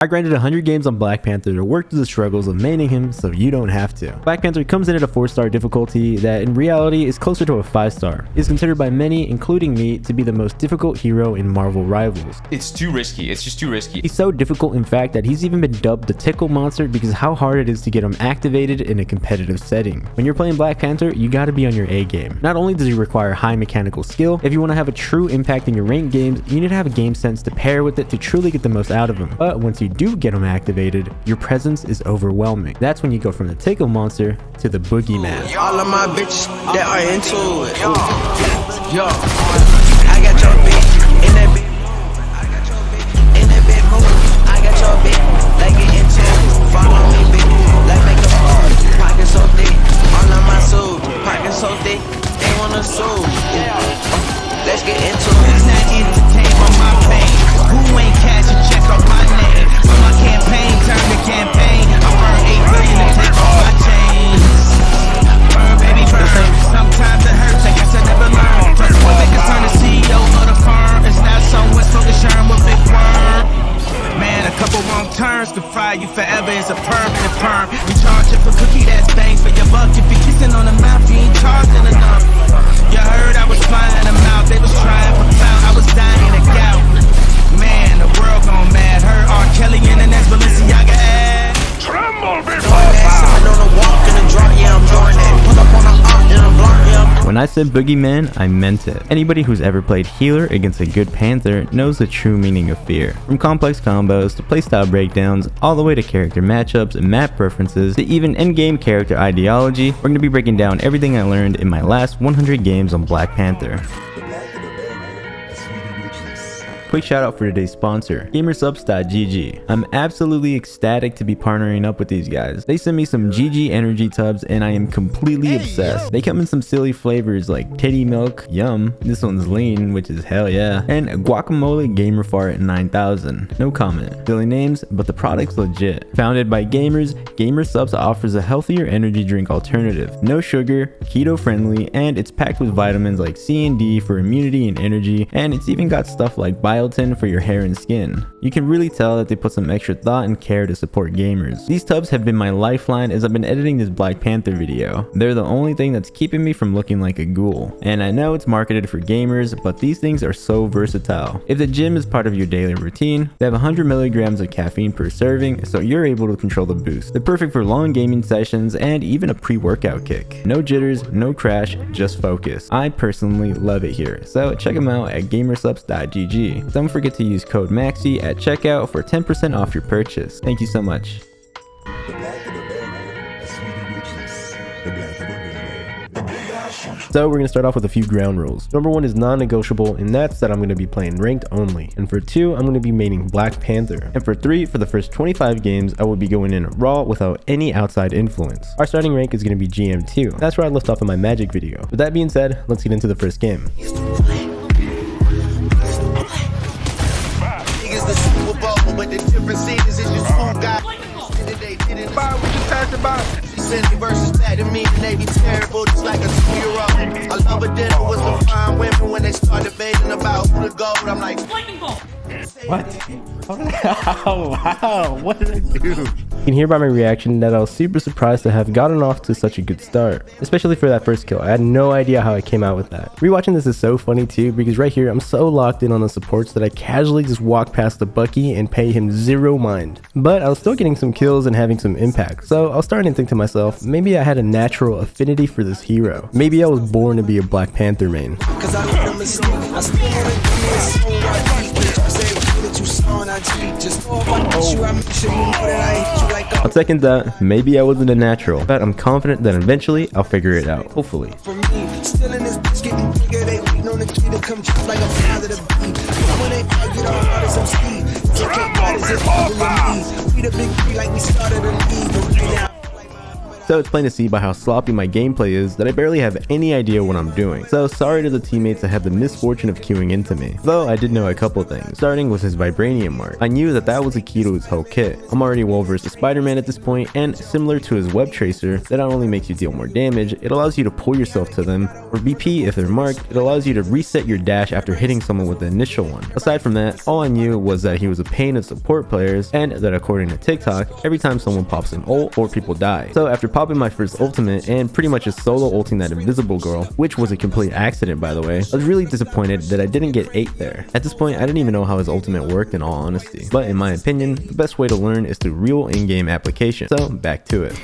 I grinded 100 games on Black Panther to work through the struggles of maining him so you don't have to. Black Panther comes in at a 4-star difficulty that in reality is closer to a 5-star. He is considered by many, including me, to be the most difficult hero in Marvel Rivals. It's too risky. It's just too risky. He's so difficult in fact that he's even been dubbed the tickle monster because of how hard it is to get him activated in a competitive setting. When you're playing Black Panther, you gotta be on your A game. Not only does he require high mechanical skill, if you want to have a true impact in your ranked games, you need to have a game sense to pair with it to truly get the most out of him. But once you do get him activated, your presence is overwhelming. That's when you go from the tickle monster to the boogeyman. All of my bitches that are into it. Yo, I got your bitch in that bitch. I got your bitch in that bitch move. I got your bitch, like get into it. Follow me, bitch, like make a hard. Pocket so thick, all of my soul. Pocket so thick, they wanna soul. Let's get into it. It's not entertainment, my pain. Who ain't cash a check on my name? So my campaign turn to campaign. I burn 8 billion to take off my chains. Burn, baby, burn. Sometimes it hurts, I guess I never learned. Just one make a turn to CEO of the firm. It's not somewhere smoking sherm with big worm. Man, a couple wrong turns to fry you forever. It's a permanent perm. You charge it for cookie, that's bang for your buck. If you're kissing on the mouth, you ain't charging enough. You heard I was flying them out. They was trying for clout. I was dying of gout. Man, the world gone mad. Heard R. Kelly in the next Balenciaga ad. Tremble before When I said boogeyman, I meant it. Anybody who's ever played healer against a good Panther knows the true meaning of fear. From complex combos to playstyle breakdowns, all the way to character matchups and map preferences, to even in-game character ideology, we're going to be breaking down everything I learned in my last 100 games on Black Panther. Quick shout out for today's sponsor, Gamersubs.gg. I'm absolutely ecstatic to be partnering up with these guys. They sent me some GG energy tubs and I am completely obsessed. They come in some silly flavors like titty milk, yum, this one's lean, which is hell yeah, and guacamole gamer fart 9000. No comment. Silly names, but the product's legit. Founded by gamers, Gamersubs offers a healthier energy drink alternative. No sugar, keto friendly, and it's packed with vitamins like C and D for immunity and energy, and it's even got stuff like biotin for your hair and skin. You can really tell that they put some extra thought and care to support gamers. These tubs have been my lifeline as I've been editing this Black Panther video. They're the only thing that's keeping me from looking like a ghoul. And I know it's marketed for gamers, but these things are so versatile. If the gym is part of your daily routine, they have 100 milligrams of caffeine per serving, so you're able to control the boost. They're perfect for long gaming sessions and even a pre-workout kick. No jitters, no crash, just focus. I personally love it here, so check them out at gamersubs.gg. Don't forget to use code MAXI at checkout for 10% off your purchase. Thank you so much. So we're going to start off with a few ground rules. Number 1 is non-negotiable, and that's that I'm going to be playing ranked only. And for 2, I'm going to be maining Black Panther. And for 3, for the first 25 games, I will be going in raw without any outside influence. Our starting rank is going to be GM2. That's where I left off in my Magic video. With that being said, let's get into the first game. But the difference is you two guys they didn't buy what you passed about. She sent the verses back to me and they be terrible just like a 2-year-old. I love it then it was some fine women when they started debating about who to go. I'm like, what? Oh, wow, what did I do? You can hear by my reaction that I was super surprised to have gotten off to such a good start, especially for that first kill. I had no idea how I came out with that. Rewatching this is so funny too, because right here I'm so locked in on the supports that I casually just walk past the Bucky and pay him zero mind. But I was still getting some kills and having some impact, so I was starting to think to myself, maybe I had a natural affinity for this hero. Maybe I was born to be a Black Panther main. I'll second that. Maybe I wasn't a natural, but I'm confident that eventually I'll figure it out, hopefully. So it's plain to see by how sloppy my gameplay is that I barely have any idea what I'm doing. So sorry to the teammates that had the misfortune of queuing into me. Though I did know a couple things, starting with his vibranium mark. I knew that that was the key to his whole kit. I'm already well versed to Spider-Man at this point, and similar to his web tracer, that not only makes you deal more damage, it allows you to pull yourself to them, or BP if they're marked, it allows you to reset your dash after hitting someone with the initial one. Aside from that, all I knew was that he was a pain of support players, and that according to TikTok, every time someone pops an ult or people die. So after popping my first ultimate and pretty much just solo ulting that invisible girl, which was a complete accident by the way, I was really disappointed that I didn't get 8 there. At this point, I didn't even know how his ultimate worked in all honesty. But in my opinion, the best way to learn is through real in-game application. So back to it.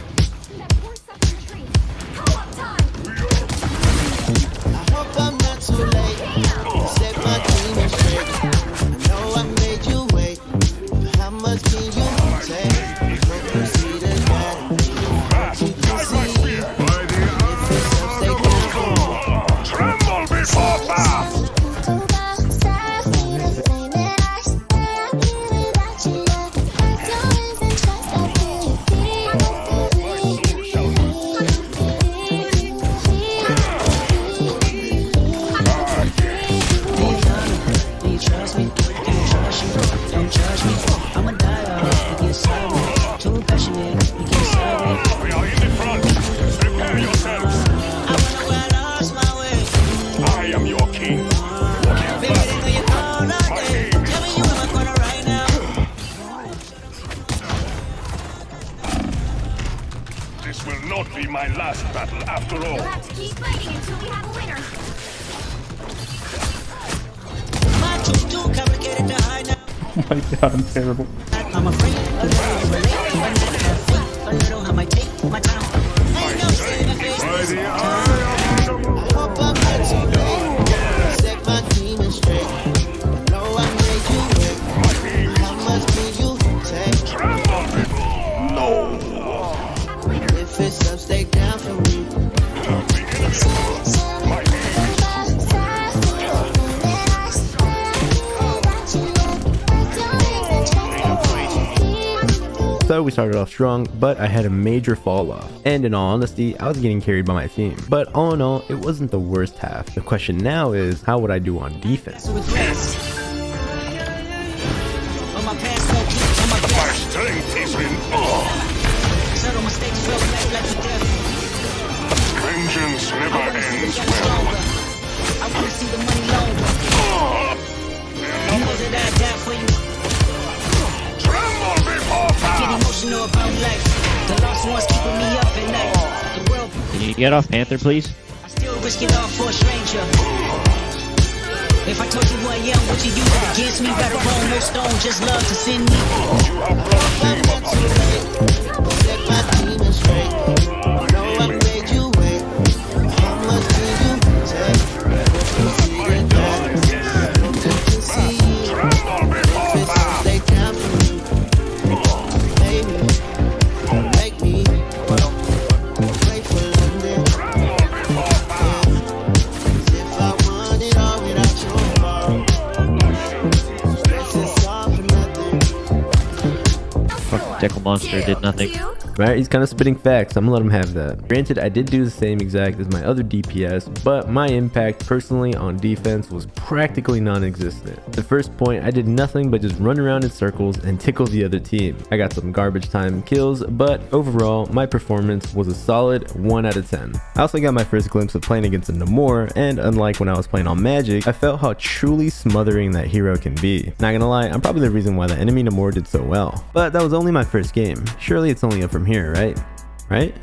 This will not be my last battle after all. We'll have to keep fighting until we have a winner. Oh my god, I'm terrible. I'm afraid a little relate, but not have faith. A little, I might take my time. I know, say the face. I hope I'm not too late. Set my demons straight. No, I made you wait. How much can you take? No! If it's up, stay down for me. So we started off strong, but I had a major fall off. And in all honesty, I was getting carried by my team. But all in all, it wasn't the worst half. The question now is, how would I do on defense? My strength is in awe. Vengeance never ends well. I wanna see the money longer. You know that I die for you. Tremble before Get power. emotional about life. The lost ones keeping me up at night. The world, Can you get off Panther, please? I still risk it all for a stranger. If I told you who I am, would you use it against me? Better roll, no stone, just love to send me. You have brought shame upon me. Set my demons straight. No, I made you wait. How much do you take? Tremble before power. Stay down for me. Baby, make me wait for London. Tremble before power. If I want it all without your heart, this is all for nothing. Fucking Jekyll Monster did nothing. Right, he's kind of spitting facts. I'm gonna let him have that. Granted, I did do the same exact as my other DPS, but my impact personally on defense was practically non-existent. The first point, I did nothing but just run around in circles and tickle the other team. I got some garbage time kills, but overall, my performance was a solid 1 out of 10. I also got my first glimpse of playing against a Namor, and unlike when I was playing on Magic, I felt how truly smothering that hero can be. Not gonna lie, I'm probably the reason why the enemy Namor did so well. But that was only my first game. Surely it's only up from here, right? Right?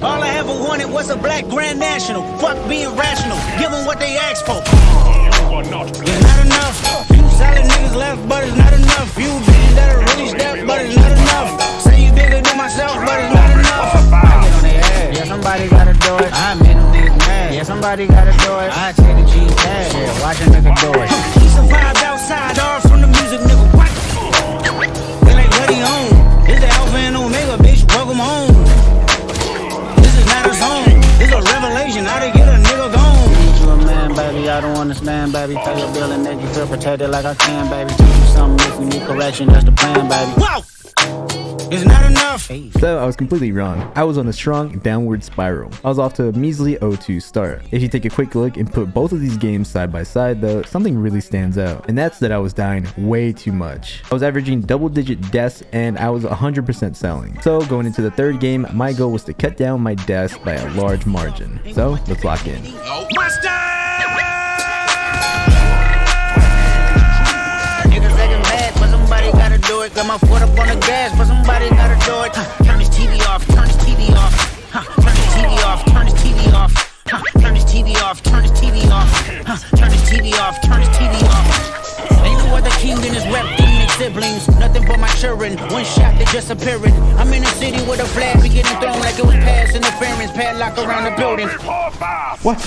All I ever wanted was a black grand national. Fuck being rational, give them what they asked for. You are not It's not enough. Few solid niggas left, but it's not enough. Few bitches that are really stepped, but it's not enough. Say you bigger than myself, but it's not enough. I get on their ass. Yeah, somebody gotta do it. I'm in them niggas mad. Yeah, somebody gotta do it. I take the G tag. Yeah, watch a nigga do it. He survived outside, all from the music, nigga. What? They like what he on? This the Alpha and Omega, bitch. Welcome home. This is not a song. This a revelation. How to get a nigga gone. Need you a man, baby. I don't understand, baby. Pay your bill and make you feel protected like I can, baby. Teach you something, if you need correction, that's the plan, baby. Wow. It's not enough. So I was completely wrong. I was on a strong downward spiral. I was off to a measly 0-2 start. If you take a quick look and put both of these games side by side though, something really stands out. And that's that I was dying way too much. I was averaging double-digit deaths and I was 100% selling. So going into the third game, my goal was to cut down my deaths by a large margin. So let's lock in. Somebody gotta do it. Got my foot up on the gas, but somebody gotta do it. Turn this TV off, turn this TV off. Turn this TV off, turn this TV off. Turn this TV off, turn this TV off. Turn this TV off, turn this TV off. Ain't no other king in his rep demon siblings. Nothing but my children. One shot, they disappearing. I'm in a city with a flag be getting thrown like it was pass interference. Padlock around the building. What?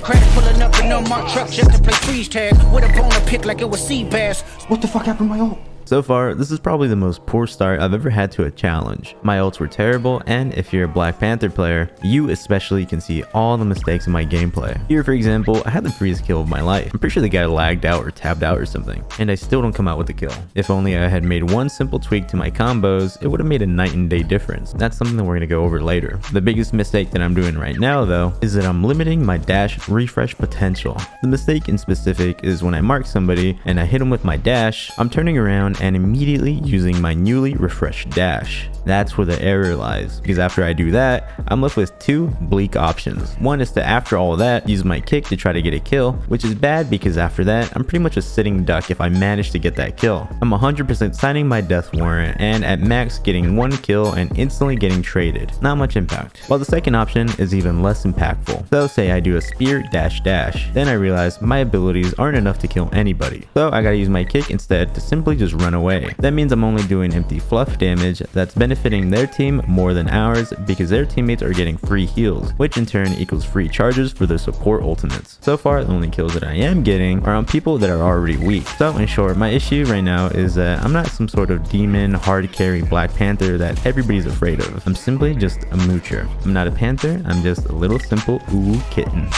Credit pulling up in a marked truck just to play freeze tag with a bone to pick like it was sea bass. What the fuck happened to my ult? So far, this is probably the most poor start I've ever had to a challenge. My ults were terrible, and if you're a Black Panther player, you especially can see all the mistakes in my gameplay. Here, for example, I had the freest kill of my life. I'm pretty sure the guy lagged out or tabbed out or something, and I still don't come out with the kill. If only I had made one simple tweak to my combos, it would have made a night and day difference. That's something that we're gonna go over later. The biggest mistake that I'm doing right now, though, is that I'm limiting my dash refresh potential. The mistake in specific is when I mark somebody and I hit them with my dash, I'm turning around and immediately using my newly refreshed dash. That's where the error lies, because after I do that, I'm left with two bleak options. One is to, after all that, use my kick to try to get a kill, which is bad because after that, I'm pretty much a sitting duck if I manage to get that kill. I'm 100% signing my death warrant and at max getting one kill and instantly getting traded. Not much impact. While the second option is even less impactful. So say I do a spear dash dash, then I realize my abilities aren't enough to kill anybody. So I gotta use my kick instead to simply just run away. That means I'm only doing empty fluff damage that's benefiting their team more than ours because their teammates are getting free heals, which in turn equals free charges for their support ultimates. So far, the only kills that I am getting are on people that are already weak. So in short, my issue right now is that I'm not some sort of demon hard carry Black Panther that everybody's afraid of. I'm simply just a moocher. I'm not a panther, I'm just a little simple ooh kitten.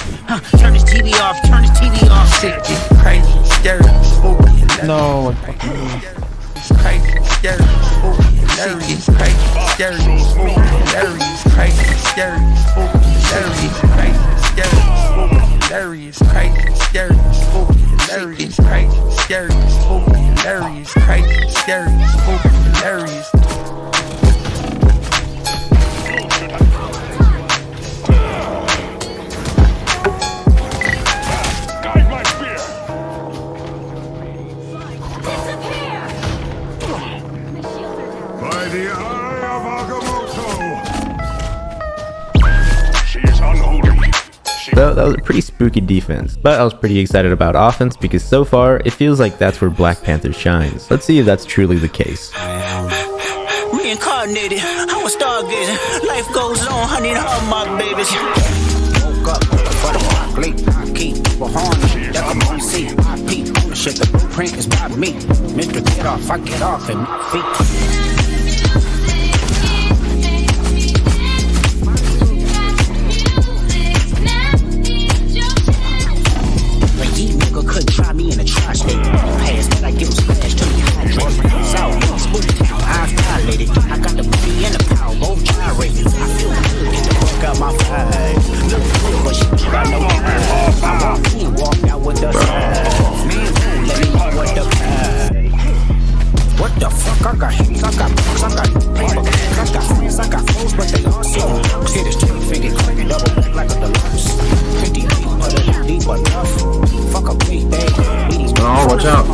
Turn this TV off, turn this TV off. Shit get crazy, scary, spooky. No, I fucking Crazy, scary, spooky, hilarious. Crazy, scary, spooky, hilarious. Crazy, scary, spooky, hilarious. Crazy, scary, spooky, hilarious. Crazy, scary, spooky, hilarious. Crazy, scary, spooky, hilarious. Crazy, scary, spooky, hilarious. Guide my spear. By the eye of Agamotto. She is unholy. So that was a pretty spooky defense, but I was pretty excited about offense because so far it feels like that's where Black Panther shines. Let's see if that's truly the case. Reincarnated, I was stargazing. Life goes on, honey, and all my babies. Woke up, butterfly, bleak, keep behind me. That's what I see. I peep, ownership, the blueprint is by me. Mr. Get off, I get off in my feet. Couldn't try me in a trash state. Past that I get was flash to me hydrated. South, smooth town, eyes dilated. I got the booty and the power, both gyrating. I feel good, get the fuck out my vibe. Look good, but she got no eyes. I walk in, walk out with the side. Man, don't let me know what the what the fuck? I got hips, I got books, I got paper, I got friends, I got foes, but they all see me. See this chick figure, click it, double back like a deluxe. 50 deep, but it ain't deep enough. Fuck a big bag. Oh, watch out.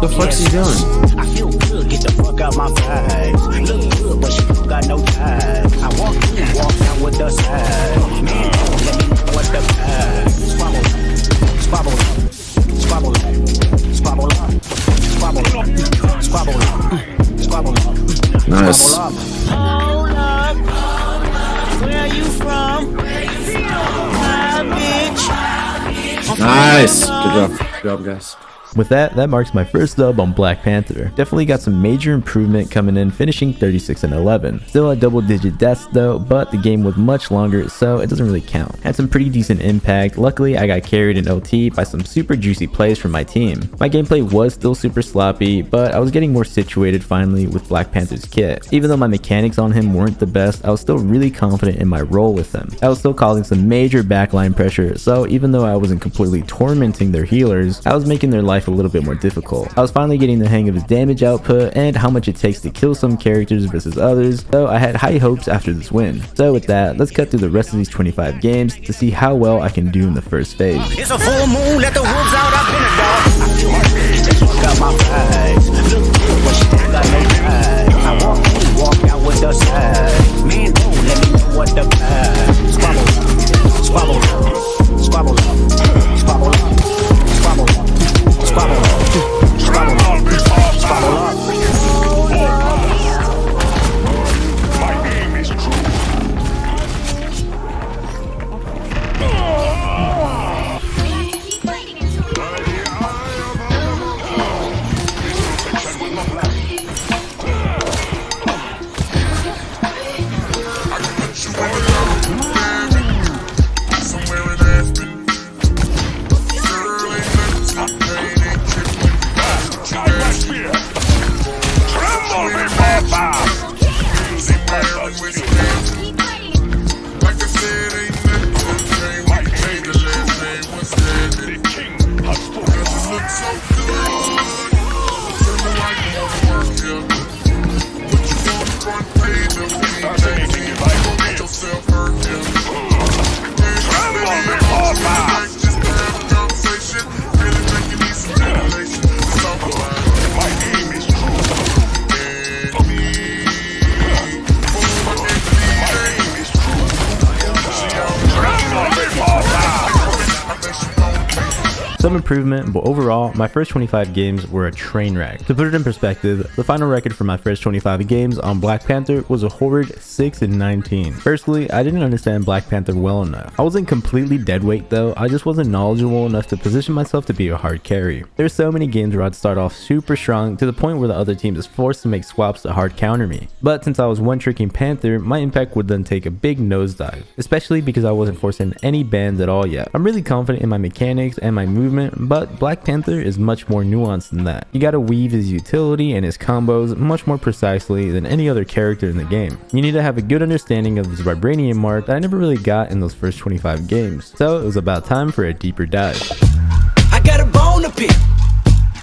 The fuck's he doing? I feel good, get the fuck out my vibes. Look good, but she got no ties. I walk in, walk out with the side. Man, let me know what the vibe. Squabble up, squabble up, squabble up, squabble up, squabble up, squabble up, squabble up. Nice. Hold up, where are you from? My bitch. Nice. Good job. Good job, guys. With that marks my first dub on Black Panther. Definitely got some major improvement coming in, finishing 36 and 11. Still at double digit deaths though, but the game was much longer, so it doesn't really count. Had some pretty decent impact. Luckily, I got carried in OT by some super juicy plays from my team. My gameplay was still super sloppy, but I was getting more situated finally with Black Panther's kit. Even though my mechanics on him weren't the best, I was still really confident in my role with him. I was still causing some major backline pressure, so even though I wasn't completely tormenting their healers, I was making their life a little bit more difficult. I was finally getting the hang of his damage output and how much it takes to kill some characters versus others, so I had high hopes after this win. So with that, let's cut through the rest of these 25 games to see how well I can do in the first phase. It's a full moon, let the wolves out, I've been a dog. Got my vibes. Look good, what she got no eyes. I walk out with the side. Man, don't let me know what the vibe. Squabble up, squabble up, squabble up, squabble up, squabble up, squabble up, squabble up, squabble up. My aim is true. Keep fighting until we have a winner. Keep fighting. Some improvement, but overall, my first 25 games were a train wreck. To put it in perspective, the final record for my first 25 games on Black Panther was a horrid 6 and 19. Firstly, I didn't understand Black Panther well enough. I wasn't completely deadweight though, I just wasn't knowledgeable enough to position myself to be a hard carry. There's so many games where I'd start off super strong to the point where the other team is forced to make swaps to hard counter me. But since I was one-tricking Panther, my impact would then take a big nosedive, especially because I wasn't forcing any bans at all yet. I'm really confident in my mechanics and my movement, but Black Panther is much more nuanced than that. You gotta weave his utility and his combos much more precisely than any other character in the game. You need to have a good understanding of his vibranium mark that I never really got in those first 25 games, so it was about time for a deeper dive. I got a bone to pick.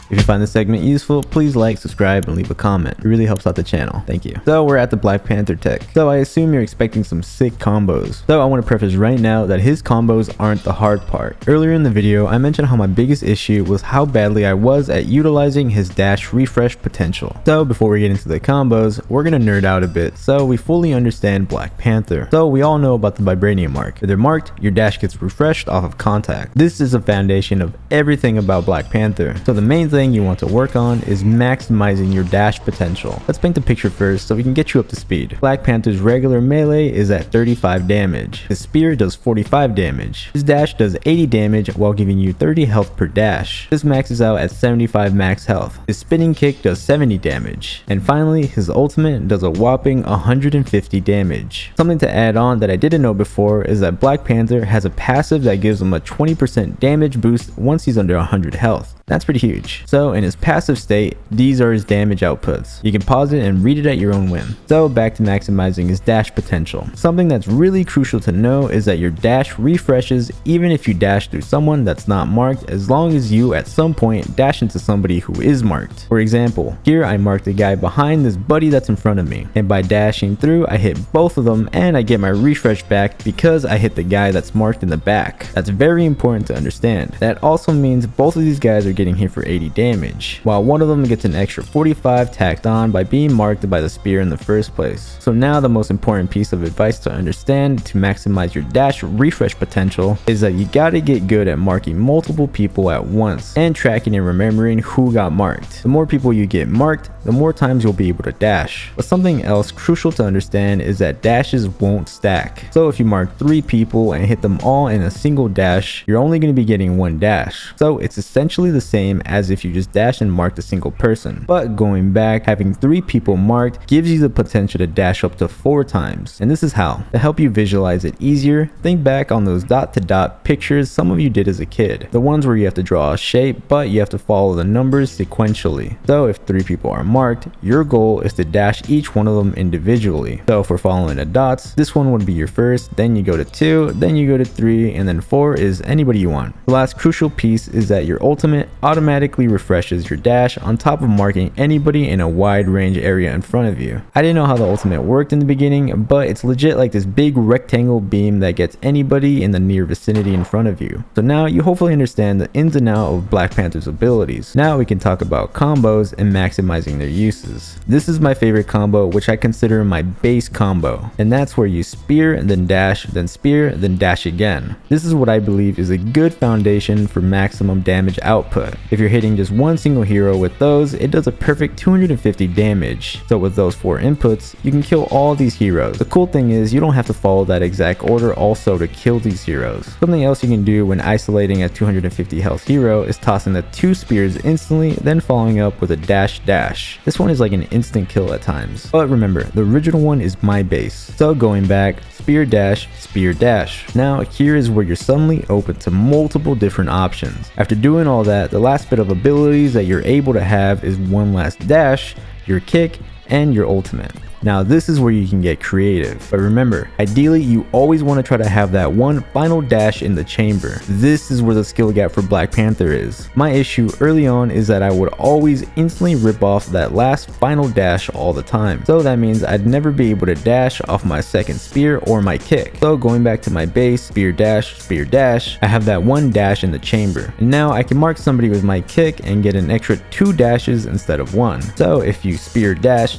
If you find this segment useful, please like, subscribe, and leave a comment. It really helps out the channel. Thank you. So we're at the Black Panther tech. So I assume you're expecting some sick combos. So I want to preface right now that his combos aren't the hard part. Earlier in the video, I mentioned how my biggest issue was how badly I was at utilizing his dash refresh potential. So before we get into the combos, we're gonna nerd out a bit so we fully understand Black Panther. So we all know about the vibranium mark. If they're marked, your dash gets refreshed off of contact. This is the foundation of everything about Black Panther. So the main thing you want to work on is maximizing your dash potential. Let's paint the picture first so we can get you up to speed. Black Panther's regular melee is at 35 damage. His spear does 45 damage. His dash does 80 damage while giving you 30 health per dash. This maxes out at 75 max health. His spinning kick does 70 damage. And finally, his ultimate does a whopping 150 damage. Something to add on that I didn't know before is that Black Panther has a passive that gives him a 20% damage boost once he's under 100 health. That's pretty huge. So in his passive state, these are his damage outputs. You can pause it and read it at your own whim. So back to maximizing his dash potential. Something that's really crucial to know is that your dash refreshes even if you dash through someone that's not marked, as long as you at some point dash into somebody who is marked. For example, here I marked the guy behind this buddy that's in front of me, and by dashing through I hit both of them and I get my refresh back because I hit the guy that's marked in the back. That's very important to understand. That also means both of these guys are getting hit for 80 damage. damage, while one of them gets an extra 45 tacked on by being marked by the spear in the first place. So now the most important piece of advice to understand to maximize your dash refresh potential is that you gotta get good at marking multiple people at once and tracking and remembering who got marked. The more people you get marked, the more times you'll be able to dash. But something else crucial to understand is that dashes won't stack. So if you mark 3 people and hit them all in a single dash, you're only going to be getting 1 dash. So it's essentially the same as if you just dash and marked a single person. But going back, having 3 people marked gives you the potential to dash up to 4 times. And this is how. To help you visualize it easier, think back on those dot to dot pictures some of you did as a kid. The ones where you have to draw a shape, but you have to follow the numbers sequentially. So if 3 people are marked, your goal is to dash each one of them individually. So if we're following the dots, this one would be your first, then you go to 2, then you go to 3, and then 4 is anybody you want. The last crucial piece is that your ultimate automatically refreshes your dash on top of marking anybody in a wide range area in front of you. I didn't know how the ultimate worked in the beginning, but it's legit like this big rectangle beam that gets anybody in the near vicinity in front of you. So now you hopefully understand the ins and outs of Black Panther's abilities. Now we can talk about combos and maximizing their uses. This is my favorite combo, which I consider my base combo, and that's where you spear, then dash, then spear, then dash again. This is what I believe is a good foundation for maximum damage output. If you're hitting just one single hero with those, it does a perfect 250 damage. So with those 4 inputs, you can kill all these heroes. The cool thing is you don't have to follow that exact order also to kill these heroes. Something else you can do when isolating a 250 health hero is tossing the 2 spears instantly, then following up with a dash dash. This one is like an instant kill at times. But remember, the original one is my base. So going back, spear dash, spear dash. Now here is where you're suddenly open to multiple different options. After doing all that, the last bit of abilities that you're able to have is one last dash, your kick, and your ultimate. Now this is where you can get creative, but remember, ideally you always want to try to have that one final dash in the chamber. This is where the skill gap for Black Panther is. My issue early on is that I would always instantly rip off that last final dash all the time. So that means I'd never be able to dash off my second spear or my kick. So going back to my base, spear dash, I have that one dash in the chamber. And now I can mark somebody with my kick and get an extra 2 dashes instead of 1. So if you spear dash,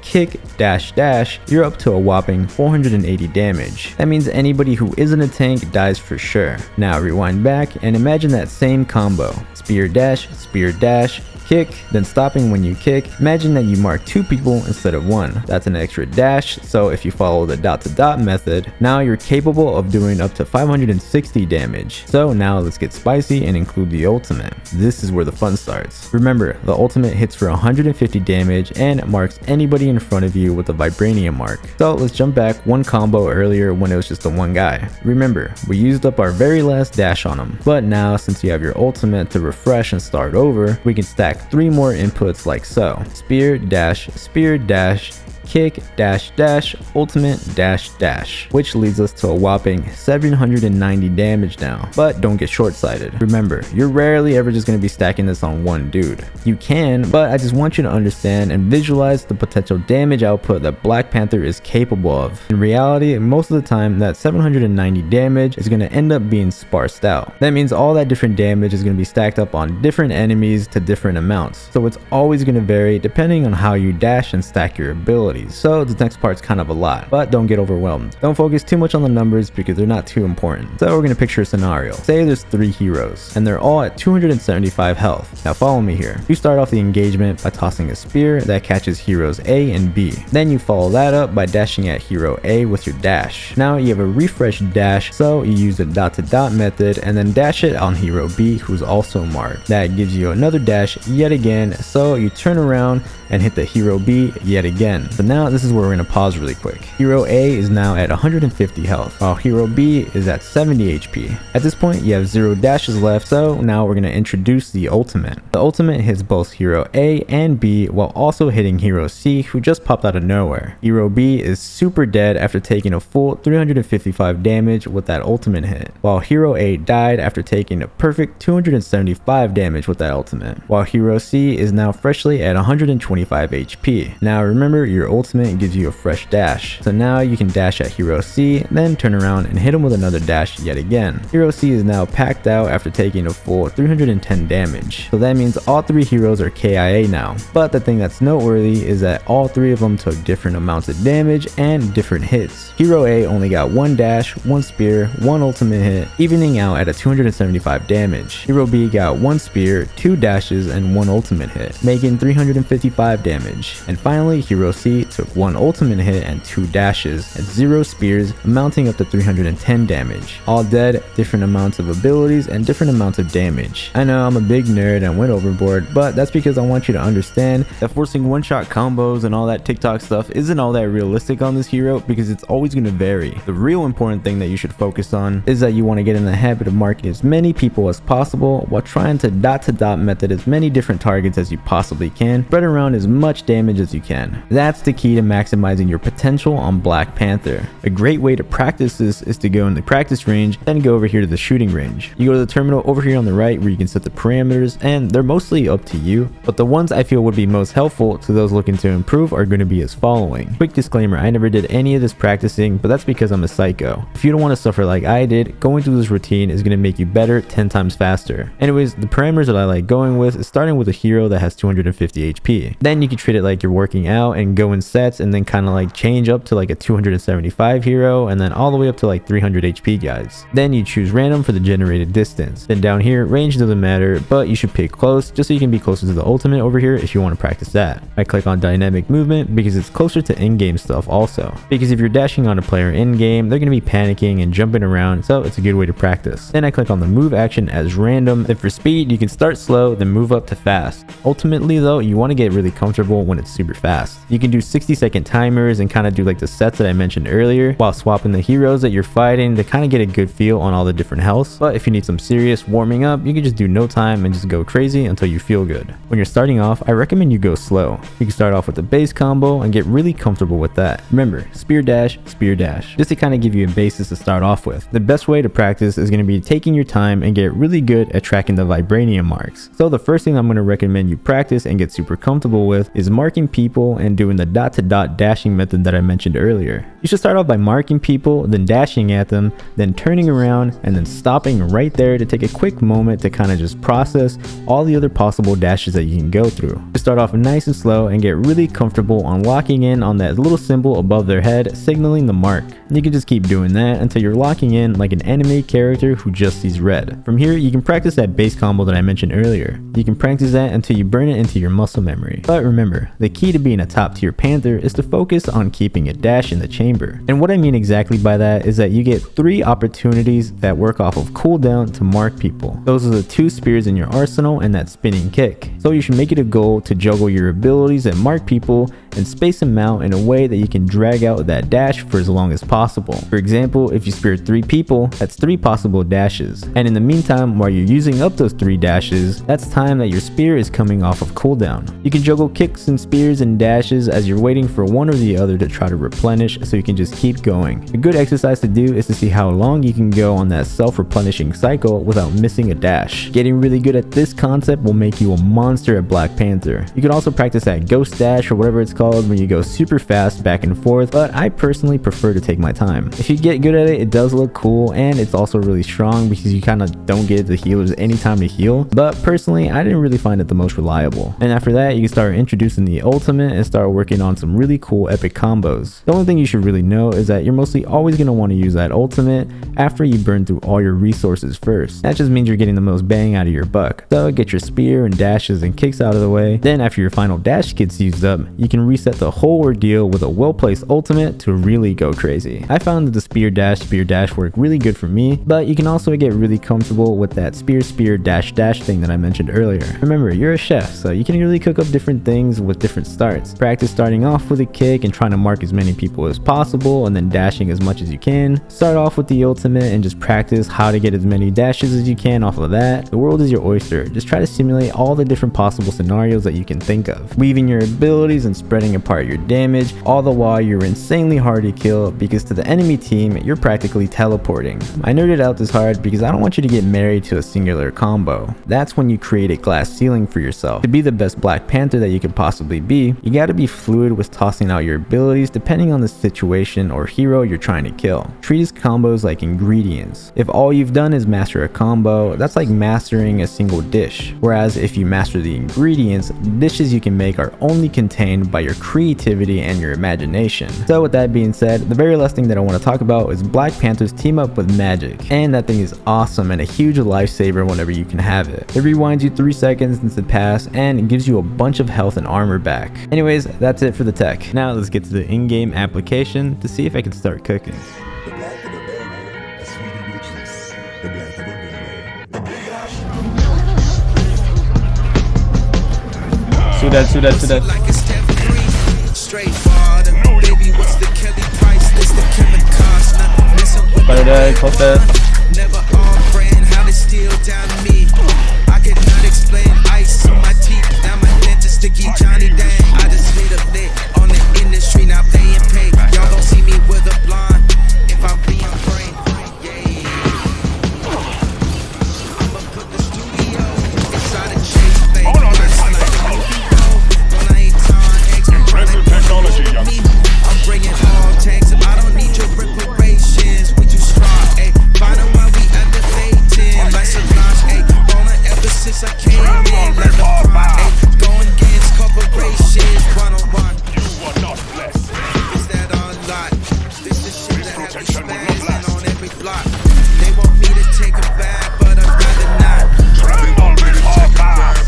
kick, dash dash, you're up to a whopping 480 damage. That means anybody who isn't a tank dies for sure. Now rewind back and imagine that same combo. Spear dash, kick, then stopping when you kick. Imagine that you mark 2 people instead of 1. That's an extra dash, so if you follow the dot to dot method, now you're capable of doing up to 560 damage. So now let's get spicy and include the ultimate. This is where the fun starts. Remember, the ultimate hits for 150 damage and marks anybody in front of you with a vibranium mark. So let's jump back one combo earlier when it was just the one guy. Remember, we used up our very last dash on him, but now since you have your ultimate to refresh and start over, we can stack 3 more inputs like so. Spear dash, kick, dash dash, ultimate, dash dash, which leads us to a whopping 790 damage now. But don't get short-sighted. Remember, you're rarely ever just going to be stacking this on one dude. You can, but I just want you to understand and visualize the potential damage output that Black Panther is capable of. In reality, most of the time that 790 damage is going to end up being sparsed out. That means all that different damage is going to be stacked up on different enemies to different amounts. So it's always going to vary depending on how you dash and stack your abilities. So the next part's kind of a lot, but don't get overwhelmed. Don't focus too much on the numbers because they're not too important. So we're going to picture a scenario. Say there's 3 heroes and they're all at 275 health. Now follow me here. You start off the engagement by tossing a spear that catches heroes A and B. Then you follow that up by dashing at hero A with your dash. Now you have a refresh dash, so you use the dot to dot method and then dash it on hero B who's also marked. That gives you another dash yet again, so you turn around and hit the hero B yet again. So now this is where we're going to pause really quick. Hero A is now at 150 health, while hero B is at 70 HP. At this point, you have 0 dashes left, so now we're going to introduce the ultimate. The ultimate hits both hero A and B while also hitting hero C, who just popped out of nowhere. Hero B is super dead after taking a full 355 damage with that ultimate hit, while hero A died after taking a perfect 275 damage with that ultimate, while hero C is now freshly at 125 HP. Now remember, your ultimate gives you a fresh dash. So now you can dash at Hero C, then turn around and hit him with another dash yet again. Hero C is now packed out after taking a full 310 damage. So that means all 3 heroes are KIA now. But the thing that's noteworthy is that all 3 of them took different amounts of damage and different hits. Hero A only got 1 dash, 1 spear, 1 ultimate hit, evening out at a 275 damage. Hero B got 1 spear, 2 dashes, and 1 ultimate hit, making 355 damage. And finally, Hero C took 1 ultimate hit and 2 dashes and 0 spears, amounting up to 310 damage. All dead, different amounts of abilities, and different amounts of damage. I know I'm a big nerd and went overboard, but that's because I want you to understand that forcing one-shot combos and all that TikTok stuff isn't all that realistic on this hero because it's always going to vary. The real important thing that you should focus on is that you want to get in the habit of marking as many people as possible while trying to dot-to-dot method as many different targets as you possibly can, spread around as much damage as you can. That's the key to maximizing your potential on Black Panther. A great way to practice this is to go in the practice range, then go over here to the shooting range. You go to the terminal over here on the right where you can set the parameters, and they're mostly up to you, but the ones I feel would be most helpful to those looking to improve are going to be as following. Quick disclaimer, I never did any of this practicing, but that's because I'm a psycho. If you don't want to suffer like I did, going through this routine is going to make you better 10 times faster. Anyways, the parameters that I like going with is starting with a hero that has 250 HP. Then you can treat it like you're working out and go in sets and then kind of like change up to like a 275 hero and then all the way up to like 300 HP guys. Then you choose random for the generated distance. Then down here, range doesn't matter, but you should pick close just so you can be closer to the ultimate over here if you want to practice that. I click on dynamic movement because it's closer to in-game stuff also. Because if you're dashing on a player in-game, they're going to be panicking and jumping around, so it's a good way to practice. Then I click on the move action as random. Then for speed, you can start slow, then move up to fast. Ultimately though, you want to get really comfortable when it's super fast. You can do 60-second timers and kind of do like the sets that I mentioned earlier while swapping the heroes that you're fighting to kind of get a good feel on all the different healths. But if you need some serious warming up, you can just do no time and just go crazy until you feel good. When you're starting off, I recommend you go slow. You can start off with the base combo and get really comfortable with that. Remember, spear dash, just to kind of give you a basis to start off with. The best way to practice is going to be taking your time and get really good at tracking the vibranium marks. So the first thing I'm going to recommend you practice and get super comfortable with is marking people and doing the dot-to-dot dashing method that I mentioned earlier. You should start off by marking people, then dashing at them, then turning around and then stopping right there to take a quick moment to kind of just process all the other possible dashes that you can go through. Just start off nice and slow and get really comfortable on locking in on that little symbol above their head signaling the mark. You can just keep doing that until you're locking in like an anime character who just sees red. From here, you can practice that base combo that I mentioned earlier. You can practice that until you burn it into your muscle memory. But remember, the key to being a top tier Panther is to focus on keeping a dash in the chamber. And what I mean exactly by that is that you get 3 opportunities that work off of cooldown to mark people. Those are the 2 spears in your arsenal and that spinning kick. So you should make it a goal to juggle your abilities and mark people and space them out in a way that you can drag out that dash for as long as possible. For example, if you spear 3 people, that's 3 possible dashes. And in the meantime, while you're using up those 3 dashes, that's time that your spear is coming off of cooldown. You can juggle kicks and spears and dashes as you're waiting for one or the other to try to replenish so you can just keep going. A good exercise to do is to see how long you can go on that self-replenishing cycle without missing a dash. Getting really good at this concept will make you a monster at Black Panther. You can also practice that ghost dash or whatever it's called when you go super fast back and forth, but I personally prefer to take my time. If you get good at it, it does look cool and it's also really strong because you kind of don't get the healers any time to heal, but personally I didn't really find it the most reliable. And after that, you can start introducing the ultimate and start working on some really cool epic combos. The only thing you should really know is that you're mostly always going to want to use that ultimate after you burn through all your resources first. That just means you're getting the most bang out of your buck. So get your spear and dashes and kicks out of the way. Then after your final dash gets used up, you can reset the whole ordeal with a well-placed ultimate to really go crazy. I found that the spear dash work really good for me, but you can also get really comfortable with that spear dash thing that I mentioned earlier. Remember, you're a chef, so you can really cook up different things with different starts. Practice starting off with a kick and trying to mark as many people as possible and then dashing as much as you can. Start off with the ultimate and just practice how to get as many dashes as you can off of that. The world is your oyster. Just try to simulate all the different possible scenarios that you can think of, weaving your abilities and spreading spreading apart your damage, all the while you're insanely hard to kill because to the enemy team, you're practically teleporting. I nerded out this hard because I don't want you to get married to a singular combo. That's when you create a glass ceiling for yourself. To be the best Black Panther that you could possibly be, you gotta be fluid with tossing out your abilities depending on the situation or hero you're trying to kill. Treat his combos like ingredients. If all you've done is master a combo, that's like mastering a single dish. Whereas if you master the ingredients, dishes you can make are only contained by your creativity and your imagination. So with that being said, the very last thing that I want to talk about is Black Panther's team up with magic. And that thing is awesome and a huge lifesaver whenever you can have it. It rewinds you 3 seconds since it passed and it gives you a bunch of health and armor back. Anyways, that's it for the tech. Now let's get to the in-game application to see if I can start cooking. The black of the berry, the sweeter the juice. The black of the berry, the big ash. Shoot that. Like it's step 3, straight water. Baby, what's the Kelly price? This the Kevin Costner. Messing with Fire that, close that. never on brand. How they steal down me. I could not explain ice on my teeth. Now my dentist sticky Johnny Dang. I just hit a lit on the industry, now paying pay. Y'all gon' see me with a blonde if I'm being brain. Yeah. I'ma put the studio inside a chase thing. Hold on, let's find Present technology, young. I'm bringing all tanks. I don't need your reparations. We too strong, ayy. Find out why we elevating like Solange, ayy. Rolling ever since I came in, like the pride, ayy. Going against corporations, one-on-one. You are not blessed. Is that on lot? This is shit that have me protection will not spazzing last. on every block. They want me to take a bath, but I'd rather not. Tremble before fire.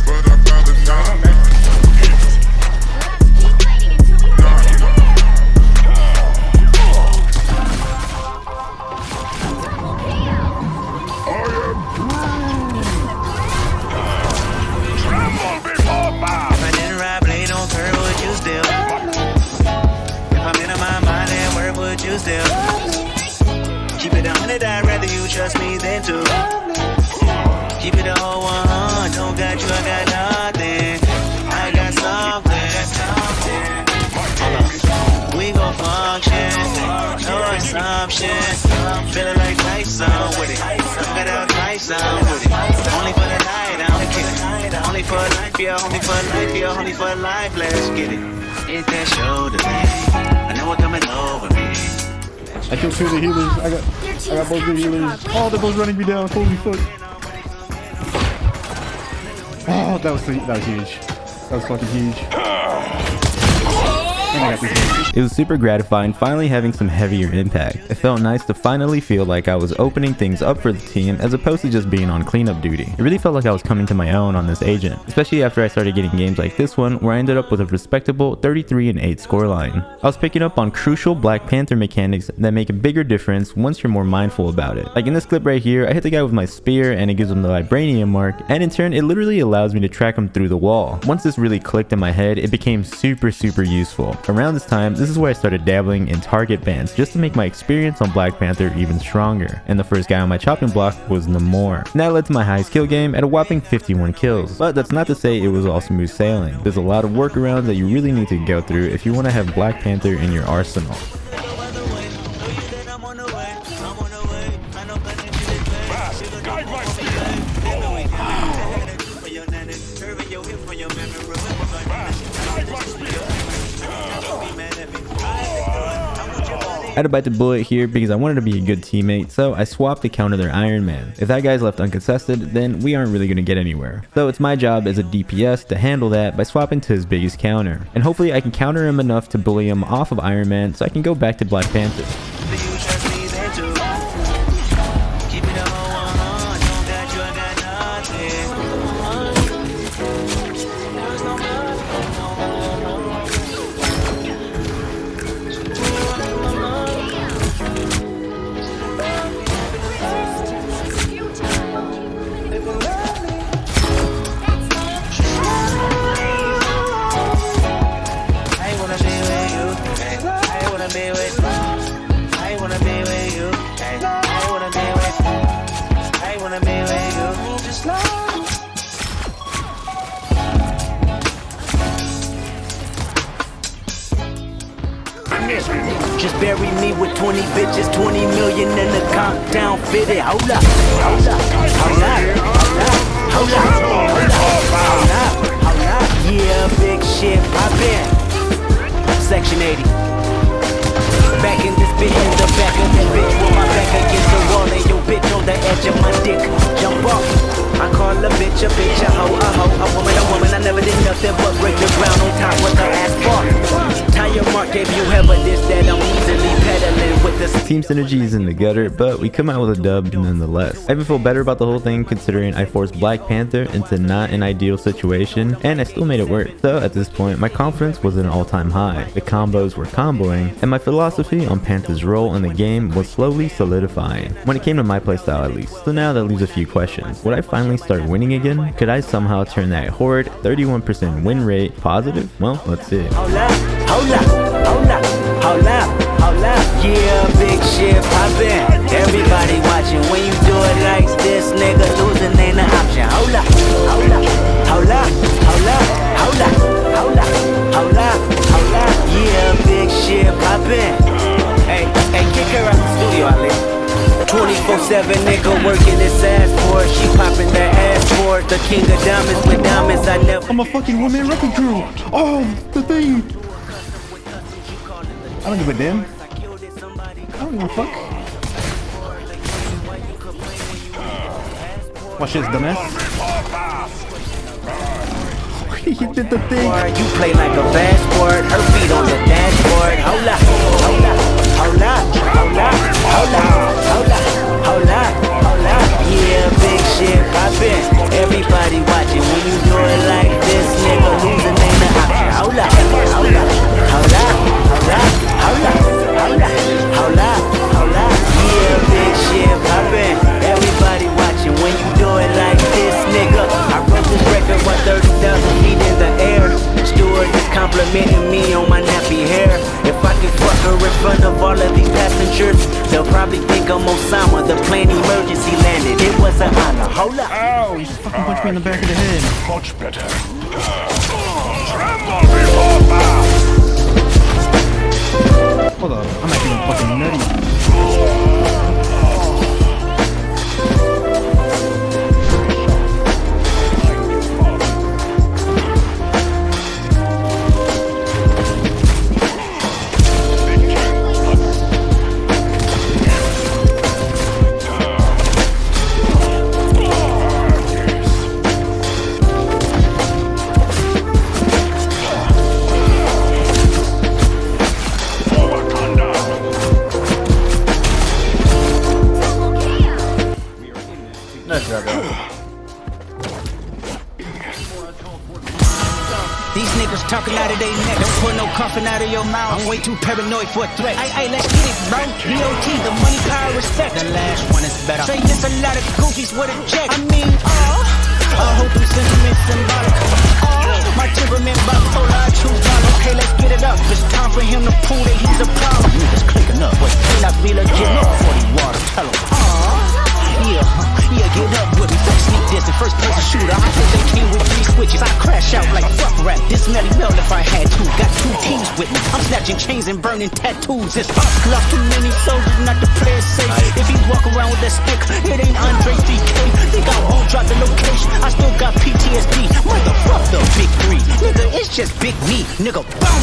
Tremble before fire. If I didn't ride blade on curve, would you still? If I'm in my mind and where would you still? Keep it 100, I'd rather you trust me than to. Keep it a whole 100, don't got you, I got nothing. I got something. We gon' function, no assumption. Feeling like Tyson with it. Got out Tyson with it. Only for the night, I'm kidding. Only for life, yeah, only for life, yeah, only for life. Let's get it. Hit that shoulder, baby. I know what coming over me. I killed 2 of the healers. I got both the healers. Oh, they're both running me down. Holy fuck. Oh, that was huge. That was fucking huge. And I got this game. It was super gratifying finally having some heavier impact. It felt nice to finally feel like I was opening things up for the team as opposed to just being on cleanup duty. It really felt like I was coming to my own on this agent, especially after I started getting games like this one where I ended up with a respectable 33-8 scoreline. I was picking up on crucial Black Panther mechanics that make a bigger difference once you're more mindful about it. Like in this clip right here, I hit the guy with my spear and it gives him the vibranium mark, and in turn it literally allows me to track him through the wall. Once this really clicked in my head, it became super useful. Around this time, this is where I started dabbling in target bans just to make my experience on Black Panther even stronger, and the first guy on my chopping block was Namor. And that led to my highest kill game at a whopping 51 kills. But that's not to say it was all smooth sailing. There's a lot of workarounds that you really need to go through if you want to have Black Panther in your arsenal. Guide my spear. I had to bite the bullet here because I wanted to be a good teammate, so I swapped to counter their Iron Man. If that guy's left uncontested, then we aren't really going to get anywhere. So it's my job as a DPS to handle that by swapping to his biggest counter. And hopefully I can counter him enough to bully him off of Iron Man so I can go back to Black Panther. it. Just bury me with 20 bitches, 20 million in the comp down fitted. Hold up, hold up, hold up, hold up, hold up, hold up, hold up. Yeah, big shit poppin'. Section 80. Back in this bitch, in the back of that bitch with my back against the wall and your bitch on the edge of my dick. Jump off. I call a bitch, a hoe, a woman. I never did nothing but break the ground on top with her asphalt. Tire mark gave you evidence that I'm easily pedaling with this. Team synergy is in the gutter, but we come out with a dub nonetheless. I even feel better about the whole thing considering I forced Black Panther into not an ideal situation and I still made it work. So at this point, my confidence was at an all-time high. The combos were comboing and my philosophy on Panther's role in the game was slowly solidifying, when it came to my playstyle at least. So now that leaves a few questions. Would I finally start winning again? Could I somehow turn that horrid 31% win rate positive? Well, let's see. Hold up, hold up, hold up, hold up, hold up. Yeah, big shit poppin'. Everybody watching. When you do it like this, nigga, losing ain't an option. Hold up, hold up, hold up, hold up, hold up, hold up, hold up, hold up. Yeah, big shit poppin'. Hey, kick her out the studio, Ali. 24/7 nigga working his ass for it. She popping that ass for it. The king of diamonds with diamonds I never. I'm a fucking woman wrecking crew. Oh, the thing. I don't give a damn. I don't give a fuck. Watch this, dumbass. He did the thing. You play like a bad sport. Her feet on the dashboard. Hold up, hold up, hold up, hold up, hold up, hold up, hold up, hold up. Yeah, big shit poppin'. Everybody watching. When you do it like this, nigga, losing ain't an option. Hold up, hold up, hold up, hold up, hold up, hold up, hold up, hold up. Yeah, big shit poppin'. Everybody watching. When you do it like this, nigga, I wrote this record with 30,000 feet in the air. Steward is complimenting me on my nappy hair. If I could fuck her in front of all of these passengers, they'll probably think I'm Osama. The plane emergency landed. It was an honor. Hold up. Ow, you just fucking punched me in the back of the head. Much better. Tremble before fire. Hold up, I'm actually fucking nutty. These niggas talking out of their neck. Don't put no coffin out of your mouth. I'm way too paranoid for a threat. Hey, let's get it, bro. DOT, the money, power, respect. The last one is better. Say this a lot of goofies with a check. I mean, I hope them sentiments symbolic. My temperament bipolar, I choose God. Okay, let's get it up. It's time for him to prove that he's a problem. Niggas clicking up. Wait, can I be legit? No 40 water, tell him. Yeah, get up with me. Sneak this and first person shooter. I think they came with 3 switches. I crash out like fuck rap. This Melly Mel if I had to. Got 2 teams with me. I'm snatching chains and burning tattoos. It's us. Lost too many soldiers not to play it safe. If he walk around with that stick, it ain't Andre DK. Think I won't drop the location. I still got PTSD. Motherfuck the big 3. Nigga, it's just big me. Nigga, boom.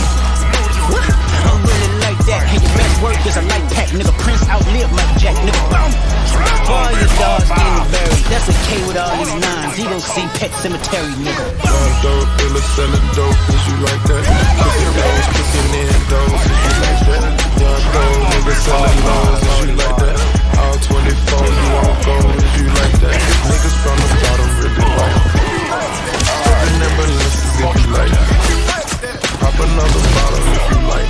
I'm really like that. And your best work is a light pack. Nigga, Prince outlived Mike Jack. Nigga, boom. For all your dogs getting buried. That's a K with all these 9s. You don't see Pet Cemetery, nigga. Dope, dealer selling dope, is you like that? Kissing those, kissing in those, is you like that? Young gold, nigga selling lows, is you like that? All 24, you on gold, is you like that? Niggas from the bottom really like Stepping in balances if you like Pop another bottle if you like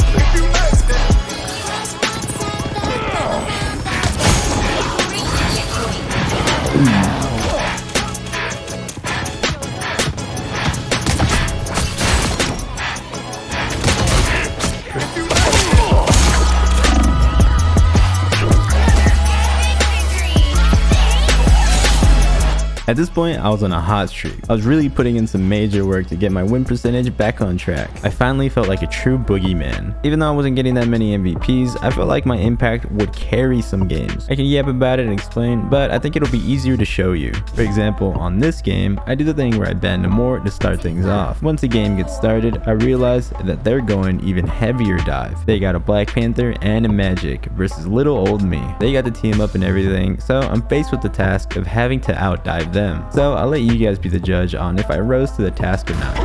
At this point, I was on a hot streak. I was really putting in some major work to get my win percentage back on track. I finally felt like a true boogeyman. Even though I wasn't getting that many MVPs, I felt like my impact would carry some games. I can yap about it and explain, but I think it'll be easier to show you. For example, on this game, I do the thing where I ban Namor to start things off. Once the game gets started, I realize that they're going even heavier dive. They got a Black Panther and a Magic versus little old me. They got the team up and everything, so I'm faced with the task of having to outdive them. So I'll let you guys be the judge on if I rose to the task or not.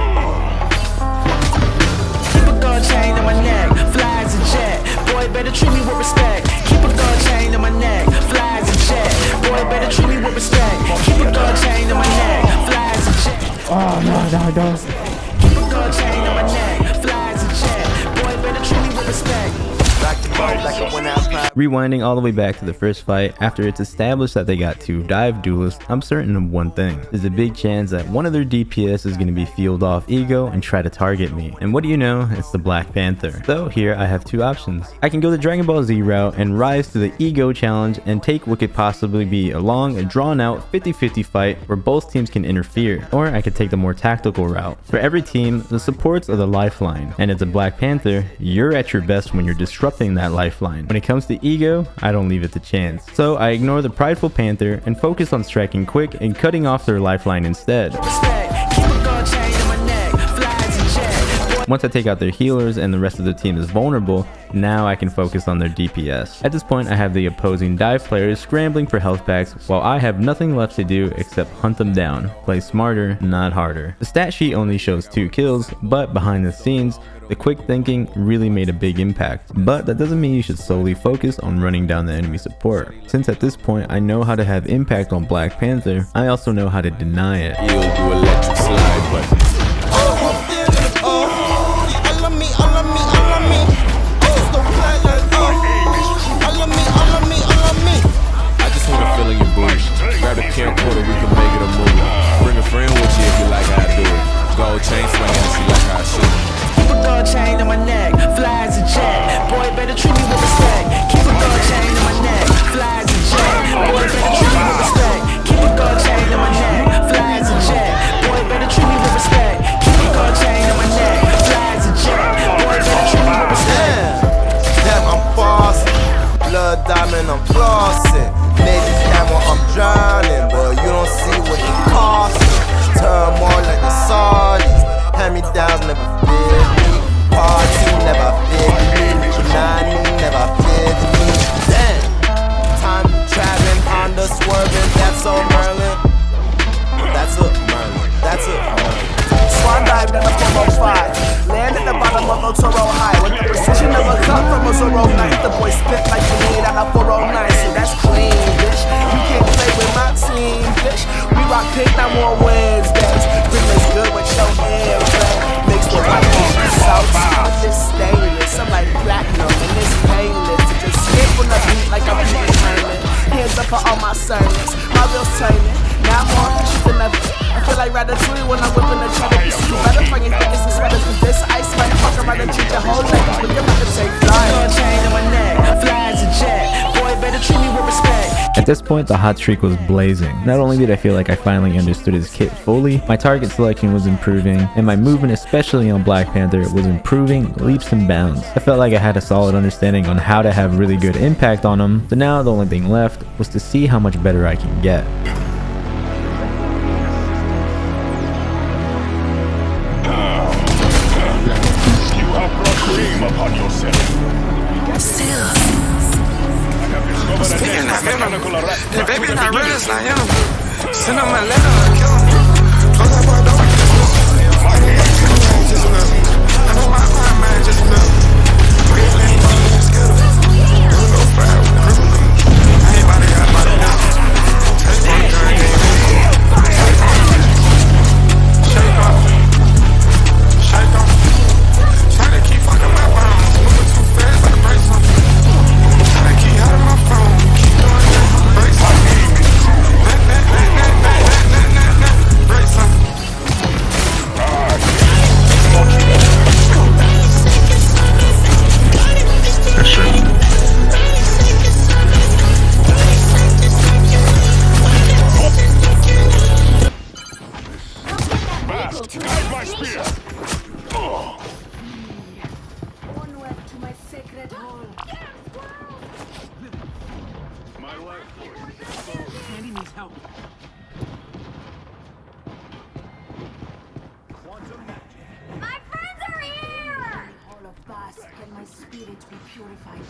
Keep a gold chain on my neck, fly as a jet. Boy, better treat me with respect. Keep a gold chain on my neck, fly as a jet. Boy, better treat me with respect. Keep a gold chain on my neck, fly as a jet. Oh no, don't. Keep a gold chain on my neck, fly as a jet. Boy, better treat me with respect. Rewinding all the way back to the first fight, after it's established that they got two dive duelists, I'm certain of one thing. There's a big chance that one of their DPS is going to be fueled off ego and try to target me. And what do you know? It's the Black Panther. So here I have two options. I can go the Dragon Ball Z route and rise to the ego challenge and take what could possibly be a long and drawn out 50-50 fight where both teams can interfere. Or I could take the more tactical route. For every team, the supports are the lifeline. And as a Black Panther, you're at your best when you're disrupting that lifeline. When it comes to ego, I don't leave it to chance. So I ignore the prideful Panther and focus on striking quick and cutting off their lifeline instead. Once I take out their healers and the rest of the team is vulnerable, now I can focus on their DPS. At this point, I have the opposing dive players scrambling for health packs while I have nothing left to do except hunt them down. Play smarter, not harder. The stat sheet only shows 2 kills, but behind the scenes, the quick thinking really made a big impact. But that doesn't mean you should solely focus on running down the enemy support. Since at this point I know how to have impact on Black Panther, I also know how to deny it. You'll do electric slide, but I just want to feel in your booty. Grab the camcorder, we can make it a movie. Bring a friend with you if you like how I do it. Gold chain swinging, she like how I shoot it. Keep a gold chain on my neck, fly as a jet. Boy, better treat me with respect. Keep a gold chain on my neck, fly as a jet. Boy, better treat me with respect. Keep a gold chain on my neck, fly as a jet. Boy, better treat me with respect. Keep a gold chain on my neck, fly as a jet. Boy, better treat me with respect. Damn, I'm bossing. Blood diamond, I'm flossing. Navy camera, I'm drowning. But you don't see what it costs. Turn more like the Saudis. Hand-me-downs never fit me. Party never fit me. Nani never fit me. Damn. Time traveling, Honda swerving. That's so Merlin. That's a Merlin. That's a Merlin. Swan dive down the 405. Land at the bottom of Otoro High. With the precision of a cut from a Zoro knife. The boy spit like you made on a 409. So that's clean, bitch. You can't play with my team, bitch. We rock pink, not more Wednesdays. Bring this good with your hair, man. Mixed with white on the south. I'm just stainless. I'm like platinum and it's painless. To just skip on the beat like I'm being Herman. Hands up for all my sermons. My real turning. Now I'm more fishy than ever. I feel like Ratatouille when I'm whipping the cheddar. You better find your thickest and sweater. Cause this ice might fuck around and treat your whole life. But you're about to take flight. Gold chain on my neck, fly as a jet. Boy, better treat me with respect. At this point, the hot streak was blazing. Not only did I feel like I finally understood his kit fully, my target selection was improving, and my movement, especially on Black Panther, was improving leaps and bounds. I felt like I had a solid understanding on how to have really good impact on him, so now the only thing left was to see how much better I can get. The baby not real, it's not him. Send him a letter, I kill him. Close that bar door. I know my mind just enough. I ain't about to get my now. Take one gun, shake off. Shake off. Try to keep fucking my bounds. Moving too fast, I can break something. Try to keep out of my phone. Keep doing that. Break something. Break something. Guide my spear. Onward to my sacred hall. My life force. Candy needs help. My friends are here! Hall of Bask, can my spirit be purified?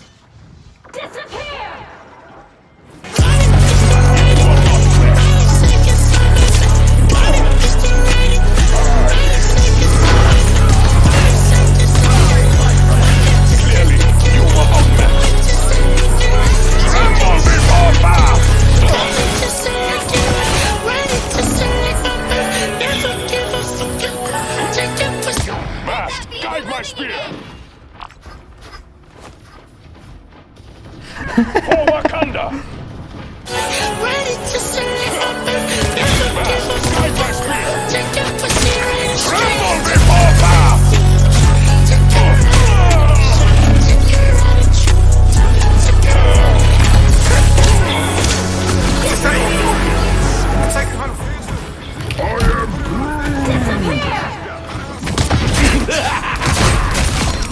Disappear! Clearly, you were outmatched. Tremble before power. Mask, guide my spear. For Wakanda. Mask, guide my spear. Tremble before power.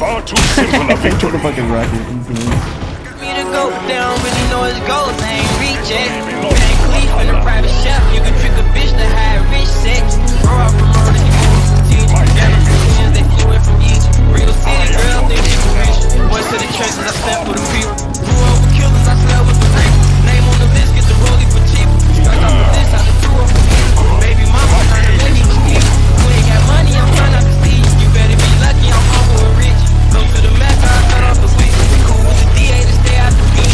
Far too simple a victory. What a fucking rocket. Me to go down, really know his goals. I ain't reach it. Ain't clean in a private chef. You can trick a bitch to hide rich sex. Grow up from murder, you teach. Decisions that you went from Egypt. Real city girl, think she was rich. Boys to the trenches, I stand for the people. Grew up with killers, I slept with the rape. Name on the list, get the rollie for cheap. Strike off the list, I just threw up for me. Baby mama trying to make me cheap. You ain't got money, I'm trying not to see. You better be lucky, I'm humble and rich. Go to the Mac, I cut off the switch. Cool with the DA to stay out the beat.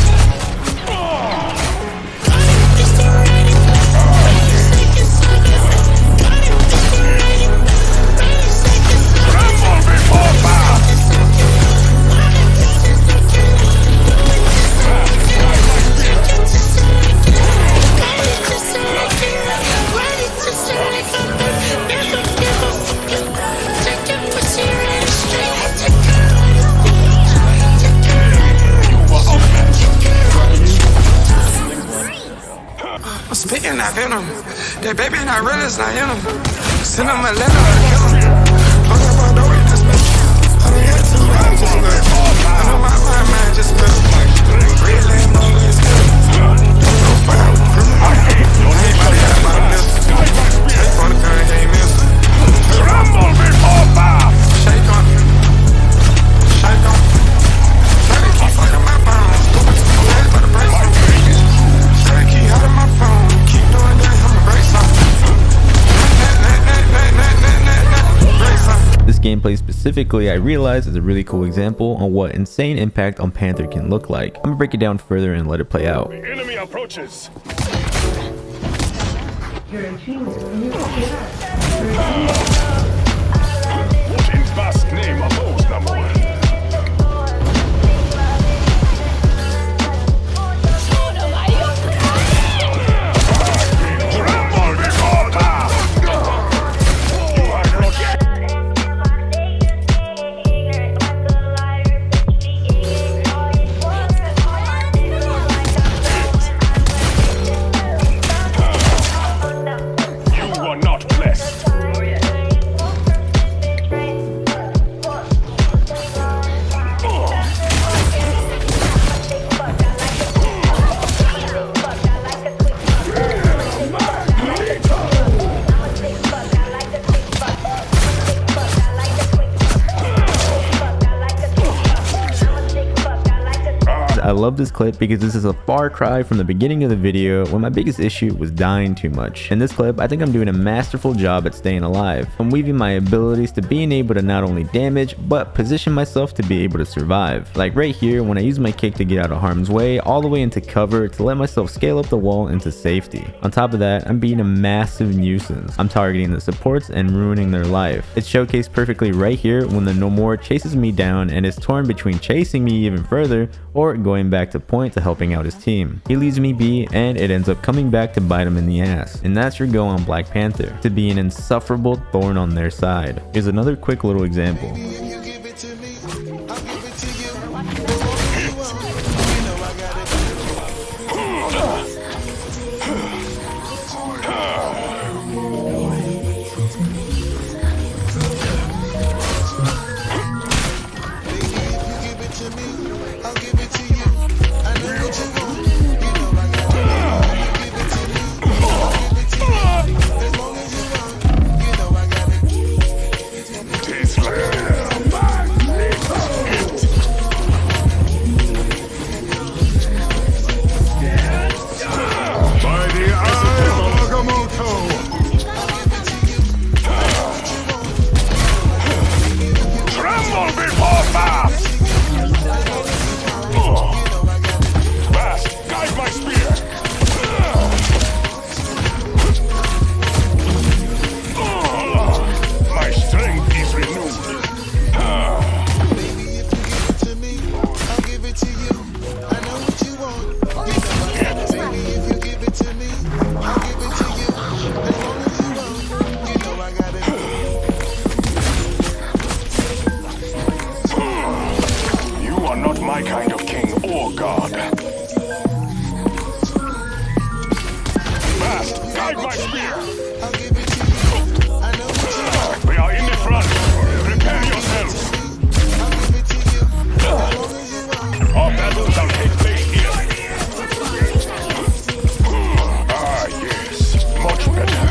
I'm spitting that venom. That baby not real, it's not him. Send him a letter, kill him. Fuck up my door, that's me. I done had 2 rounds, just good. I know my mind just good. Red lamb, no it's good. No fire, I hate anybody out my miss. Take on the gun, ain't miss. Tremble before power. Shake on. Shake on. Try to keep fucking my bones. I'm mad about the brace on. Try to keep out of my phone. Keep doing that, I'ma break something. This gameplay specifically, I realize, is a really cool example on what insane impact on Panther can look like. I'm gonna break it down further and let it play out. The enemy approaches. What in Bask name oppose Namor? Tremble before power. You are not. You were not blessed. I love this clip because this is a far cry from the beginning of the video when my biggest issue was dying too much. In this clip, I think I'm doing a masterful job at staying alive. I'm weaving my abilities to being able to not only damage, but position myself to be able to survive. Like right here, when I use my kick to get out of harm's way, all the way into cover to let myself scale up the wall into safety. On top of that, I'm being a massive nuisance. I'm targeting the supports and ruining their life. It's showcased perfectly right here when the No More chases me down and is torn between chasing me even further or going back to point to helping out his team. He leaves me be and it ends up coming back to bite him in the ass. And that's your go on Black Panther, to be an insufferable thorn on their side. Here's another quick little example. my kind of king or god. Fast, guide my spear. We are in the front. Prepare yourselves. Our battle shall take place here. Ah, yes. Much better.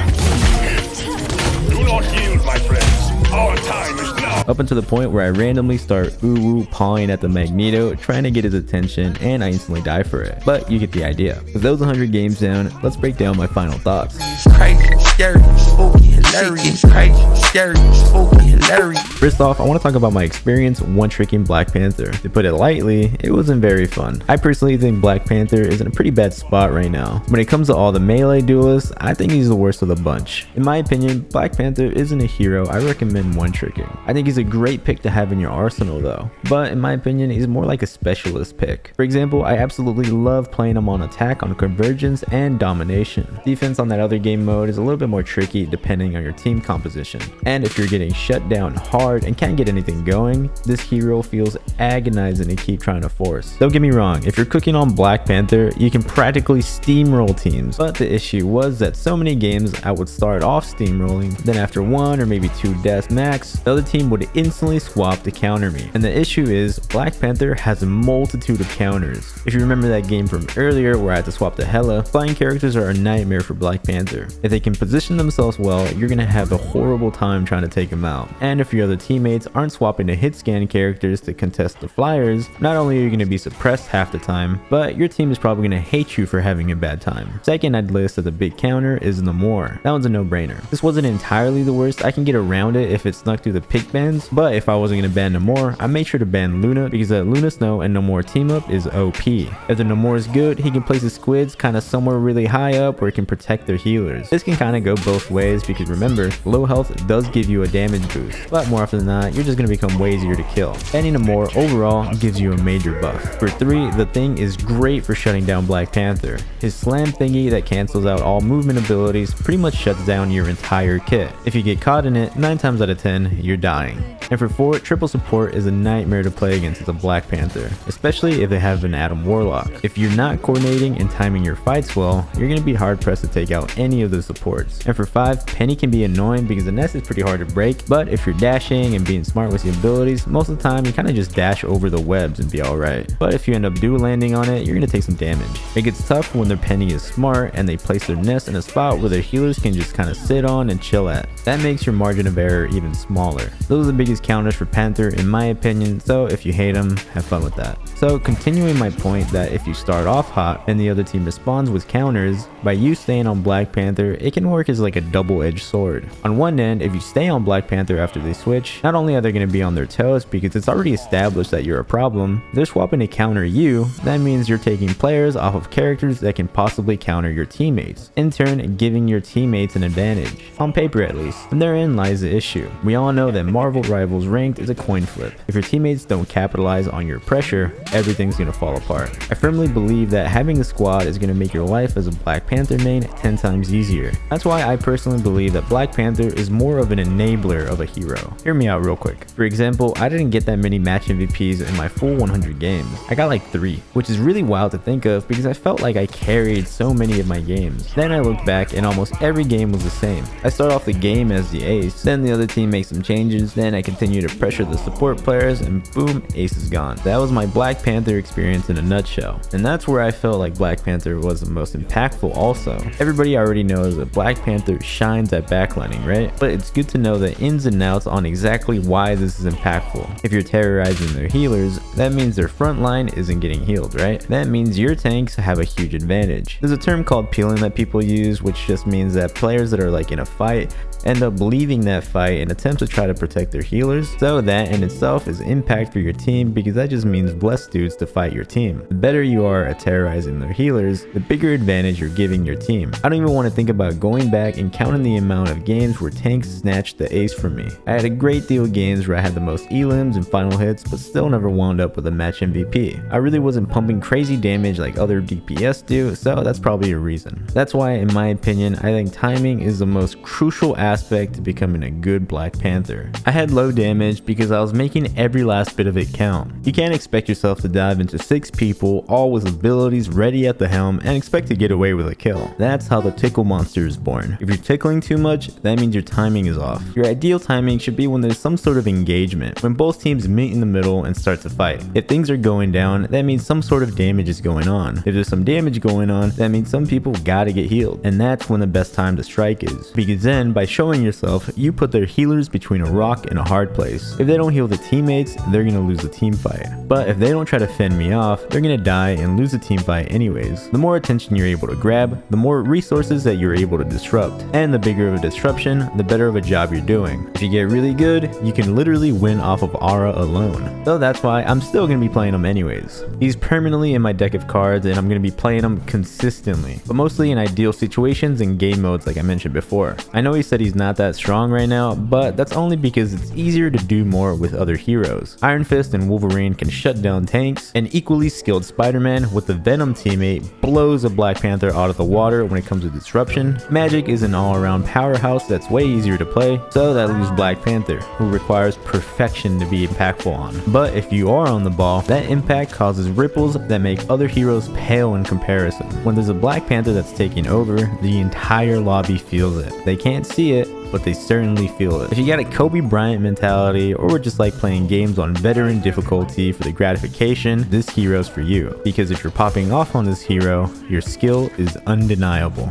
Do not yield, my friends. Our time is now. Up until the point where I randomly start ooh pawing at the Magneto, trying to get his attention, and I instantly die for it. But you get the idea. With those 100 games down, let's break down my final thoughts. Crazy, scary, spooky, hilarious. Crazy, scary, spooky, hilarious. First off, I want to talk about my experience one-tricking Black Panther. To put it lightly, it wasn't very fun. I personally think Black Panther is in a pretty bad spot right now. When it comes to all the melee duelists, I think he's the worst of the bunch. In my opinion, Black Panther isn't a hero I recommend one-tricking. I think he's a great pick to have in your arsenal though, but in my opinion, he's more like a specialist pick. For example, I absolutely love playing him on attack, on convergence, and domination. Defense on that other game mode is a little bit more tricky depending on your team composition. And if you're getting shut down hard and can't get anything going, this hero feels agonizing to keep trying to force. Don't get me wrong, if you're cooking on Black Panther, you can practically steamroll teams, but the issue was that so many games I would start off steamrolling, then after 1 or maybe 2 deaths max, the other team would instantly swap to counter me. And the issue is, Black Panther has a multitude of counters. If you remember that game from earlier where I had to swap to Hela, flying characters are a nightmare for Black Panther. If they can position themselves well, you're gonna have a horrible time trying to take them out. And if your other teammates aren't swapping to hit scan characters to contest the flyers, not only are you gonna be suppressed half the time, but your team is probably gonna hate you for having a bad time. Second I'd list as a big counter is Namor. That one's a no-brainer. This wasn't entirely the worst. I can get around it if it snuck through the pick bans, but if I wasn't gonna ban Namor, I made sure to ban Luna because that Luna Snow and Namor team up is OP. If the Namor is good, he can place his squids kind of somewhere really high up where he can protect their healers. This can kind of go both ways because remember, low health does give you a damage boost, but more often than not, you're just gonna become way easier to kill. Banning Namor overall gives you a major buff. For 3, the Thing is great for shutting down Black Panther. His slam thingy that cancels out all movement abilities pretty much shuts down your entire kit. If you get caught in it, 9 times out of 10, you're dying. And for 4, triple support is a nightmare to play against as a Black Panther, especially if they have an Adam Warlock. If you're not coordinating and timing your fights well, you're going to be hard pressed to take out any of the supports. And for 5, Penny can be annoying because the nest is pretty hard to break, but if you're dashing and being smart with your abilities, most of the time you kind of just dash over the webs and be alright. But if you end up dual landing on it, you're going to take some damage. It gets tough when their Penny is smart and they place their nest in a spot where their healers can just kind of sit on and chill at. That makes your margin of error even smaller. Those are the biggest counters for Panther in my opinion, so if you hate them, have fun with that. So continuing my point that if you start off hot and the other team responds with counters, by you staying on Black Panther, it can work as like a double-edged sword. On one end, if you stay on Black Panther after they switch, not only are they going to be on their toes because it's already established that you're a problem, they're swapping to counter you. That means you're taking players off of characters that can possibly counter your teammates, in turn giving your teammates an advantage, on paper at least. And therein lies the issue. We all know that Marvel Rivals Ranked is a coin flip. If your teammates don't capitalize on your pressure, everything's going to fall apart. I firmly believe that having a squad is going to make your life as a Black Panther main 10 times easier. That's why I personally believe that Black Panther is more of an enabler of a hero. Hear me out real quick. For example, I didn't get that many match MVPs in my full 100 games. I got like 3, which is really wild to think of because I felt like I carried so many of my games. Then I looked back and almost every game was the same. I start off the game as the ace, then the other team makes some changes, then I continue to pressure the support players, and boom, ace is gone. That was my Black Panther experience in a nutshell. And that's where I felt like Black Panther was the most impactful also. Everybody already knows that Black Panther shines at backlining, right? But it's good to know the ins and outs on exactly why this is impactful. If you're terrorizing their healers, that means their front line isn't getting healed, right? That means your tanks have a huge advantage. There's a term called peeling that people use, which just means that players that are like in a fight end up leaving that fight and attempt to try to protect their healers. So that in itself is impact for your team because that just means less dudes to fight your team. The better you are at terrorizing their healers, the bigger advantage you're giving your team. I don't even want to think about going back and counting the amount of games where tanks snatched the ace from me. I had a great deal of games where I had the most elims and final hits but still never wound up with a match MVP. I really wasn't pumping crazy damage like other DPS do, so that's probably a reason. That's why in my opinion I think timing is the most crucial aspect aspect to becoming a good Black Panther. I had low damage because I was making every last bit of it count. You can't expect yourself to dive into 6 people, all with abilities ready at the helm, and expect to get away with a kill. That's how the tickle monster is born. If you're tickling too much, that means your timing is off. Your ideal timing should be when there's some sort of engagement, when both teams meet in the middle and start to fight. If things are going down, that means some sort of damage is going on. If there's some damage going on, that means some people gotta get healed. And that's when the best time to strike is. Because then, by showing yourself, you put their healers between a rock and a hard place. If they don't heal the teammates, they're gonna lose the team fight. But if they don't try to fend me off, they're gonna die and lose the team fight anyways. The more attention you're able to grab, the more resources that you're able to disrupt. And the bigger of a disruption, the better of a job you're doing. If you get really good, you can literally win off of aura alone. So that's why I'm still gonna be playing him anyways. He's permanently in my deck of cards and I'm gonna be playing him consistently, but mostly in ideal situations and game modes like I mentioned before. I know he said he's not that strong right now, but that's only because it's easier to do more with other heroes. Iron Fist and Wolverine can shut down tanks, and equally skilled Spider-Man with the Venom teammate blows a Black Panther out of the water when it comes to disruption. Magic is an all-around powerhouse that's way easier to play, so that leaves Black Panther, who requires perfection to be impactful on. But if you are on the ball, that impact causes ripples that make other heroes pale in comparison. When there's a Black Panther that's taking over, the entire lobby feels it. They can't see it, but they certainly feel it. If you got a Kobe Bryant mentality or just like playing games on veteran difficulty for the gratification, this hero's for you. Because if you're popping off on this hero, your skill is undeniable.